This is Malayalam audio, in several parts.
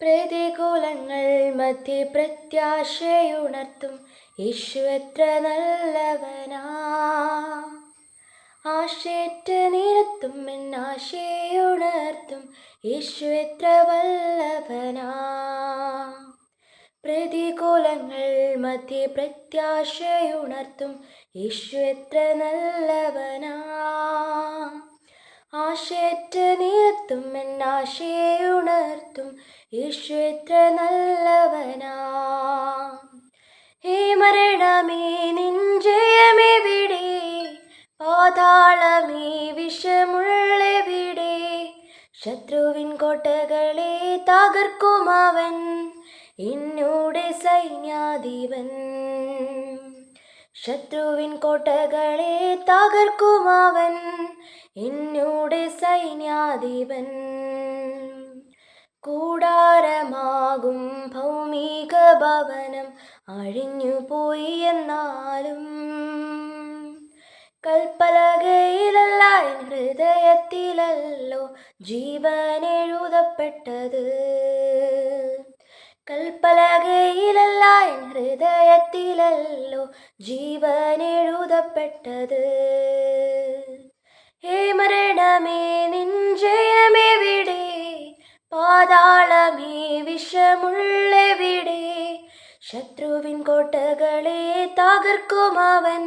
പ്രതികൂലങ്ങൾ മധ്യേ പ്രത്യാശയുണർത്തും യേശു എത്ര നല്ലവനാ. ആശയേറ്റ നേരത്തും എന്നാശയുണർത്തും യേശു എത്ര വല്ലഭനാ. പ്രതികൂലങ്ങൾ മധ്യേ പ്രത്യാശയുണർത്തും യേശു എത്ര നല്ലവനാ. ആശയേറ്റ നേരത്തും എന്നാശയുണർത്തും യേശു എത്ര നല്ലവനാ. ഹേ മരണമേ നിൻ ജയമെവിടെ, പാതാളമേ വിഷമുള്ളെവിടെ. ശത്രുവിൻ കോട്ടകളെ തകർക്കുമവൻ എന്നോട് സൈന്യാധിപൻ. ശത്രുവിൻ കോട്ടകളെ തകർക്കുമവൻ എന്നോട് സൈന്യാധിപൻ. കൂടാരമാകും ഭൗമിക ഭവനം അഴിഞ്ഞുപോയി എന്നാലും കൽപ്പലകയിലല്ല എൻ ഹൃദയത്തിലല്ലോ ജീവൻ എഴുതപ്പെട്ടത്. കൽപ്പലകയിലല്ല എൻ ഹൃദയത്തിലല്ലോ ജീവൻ എഴുതപ്പെട്ടത്. ഹേ മരണമേ നിൻ ജയമെവിടെ, പാതാളമേ വിഷമുള്ളെവിടെ. ശത്രുവിൻ കോട്ടകളെ തകർക്കുമവൻ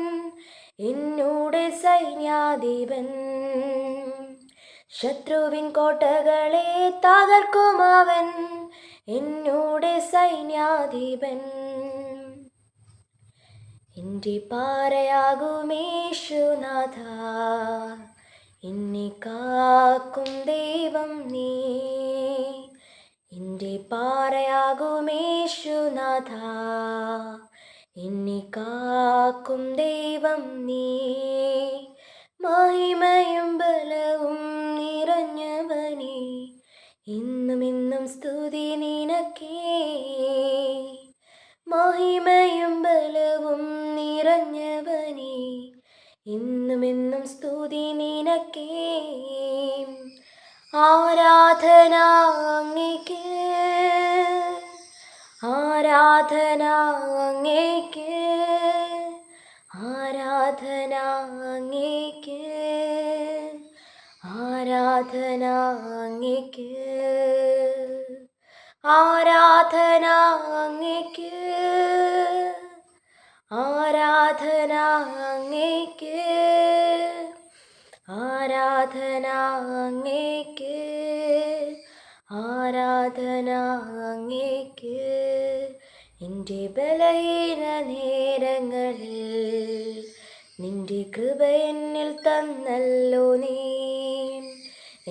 എന്നോട് സൈന്യാധിപൻ. ശത്രുവിൻ കോട്ടകളെ തകർക്കുമവൻ എന്നോട് സൈന്യാധിപൻ. എൻ്റെ പാറയാകുമേശുനാഥ, എന്നെ കാക്കും ദൈവം നീ. എൻ്റെ പാറയാകുമേശുനാഥ, എന്നെ കാക്കും ദൈവം നീ. മഹിമയും ബലവും നിറഞ്ഞവനേ, എന്നുമെന്നും സ്തുതി നിനക്കേ. മഹിമയും ബലവും നിറഞ്ഞവനേ, എന്നുമെന്നും സ്തുതി നിനക്കേ. ആരാധന അങ്ങേക്ക്, ആരാധന അങ്ങേക്ക്, ആരാധന അങ്ങേക്ക്, ആരാധന അങ്ങേക്ക്, ആരാധന അങ്ങേക്ക്, ആരാധന അങ്ങേക്ക്, ആരാധന അങ്ങേക്ക്, ആരാധന അങ്ങേക്ക്. എൻ്റെ ബലഹീന നേരങ്ങളിൽ നിന്റെ കൃപ എന്നിൽ തന്നല്ലോ നീ.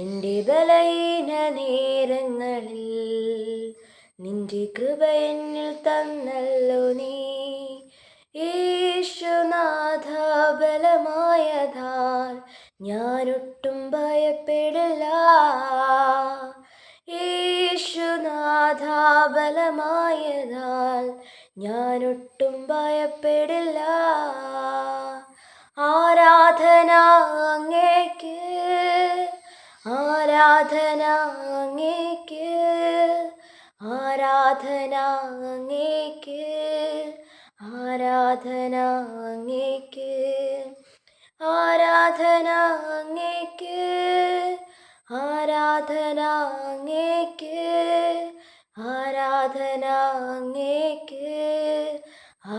എൻ്റെ ബലഹീന നേരങ്ങളിൽ നിന്റെ കൃപ എന്നിൽ തന്നല്ലോ നീ. യേശുനാഥ ബലമായതാൽ ഞാനൊട്ടും ഭയപ്പെടില്ല. യേശുനാഥ ബലമായതാൽ ഞാനൊട്ടും ഭയപ്പെടില്ല. ആരാധന അങ്ങേക്ക്, ആരാധന അങ്ങേക്ക്, ആരാധന അങ്ങേക്ക്, ആരാധന അങ്ങേക്ക്, ആരാധന അങ്ങേക്ക്, ആരാധന അങ്ങേക്ക്, ആരാധന അങ്ങേക്ക്,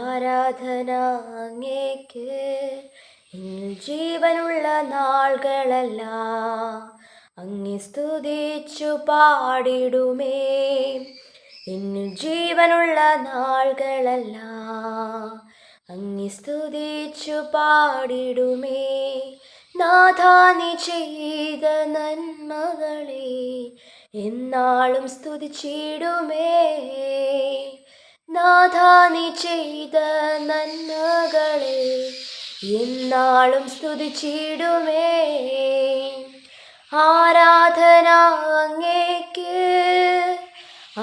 ആരാധന അങ്ങേക്ക്. എന്നിൽ ജീവനുള്ള നാളുകളെല്ലാം അങ്ങേ സ്തുതിച്ചു പാടിടുമേ. എന്നിൽ ജീവനുള്ള നാളുകളെല്ലാം അങ്ങേ സ്തുതിച്ചു പാടിടുമേ. നാഥാ നീ ചെയ്ത നന്മകളെ എന്നാളും സ്തുതിച്ചിടുമേ. നാഥാ നീ ചെയ്ത നന്മകളെ എന്നാളും സ്തുതിച്ചിടുമേ. ആരാധന അങ്ങേക്ക്,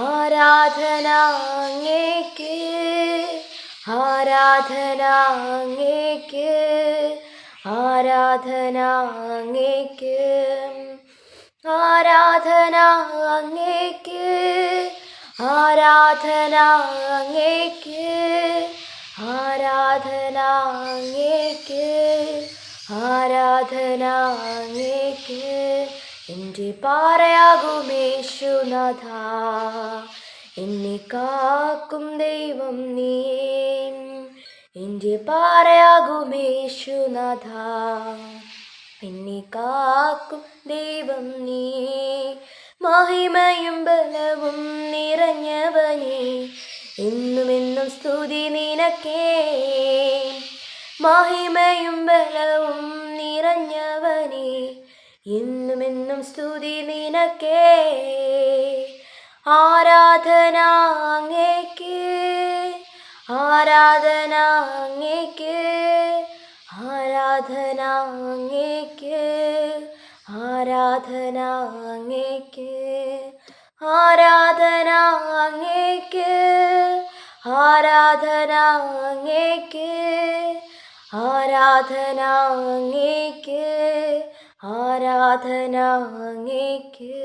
ആരാധന അങ്ങേക്ക്, ആരാധന അങ്ങേക്ക്, ആരാധന അങ്ങേക്ക്, ആരാധന അങ്ങേക്ക്, ആരാധന അങ്ങേക്ക്, ആരാധന അങ്ങേക്ക്, ആരാധന അങ്ങേക്ക്. എൻ്റെ പാറയാകുമേശുനാഥ, എന്നെ കാക്കും ദൈവം നീ. എൻ്റെ പാറയാകുമേശുനാഥ, എന്നെ കാക്കും ദൈവം നീ. മഹിമയും ബലവും നിറഞ്ഞവനേ, എന്നുമെന്നും സ്തുതി നിനക്കേ. മഹിമയും ബലവും നിറഞ്ഞവനേ, എന്നുമെന്നും സ്തുതി നിനക്കേ. ആരാധന അങ്ങേക്ക്, ആരാധന അങ്ങേക്ക്, ആരാധന അങ്ങേക്ക്, ആരാധന അങ്ങേക്ക്, ആരാധന അങ്ങേക്ക്, ആരാധന അങ്ങേക്ക്, ആരാധന അങ്ങേക്ക്, ആരാധന അങ്ങേക്ക്.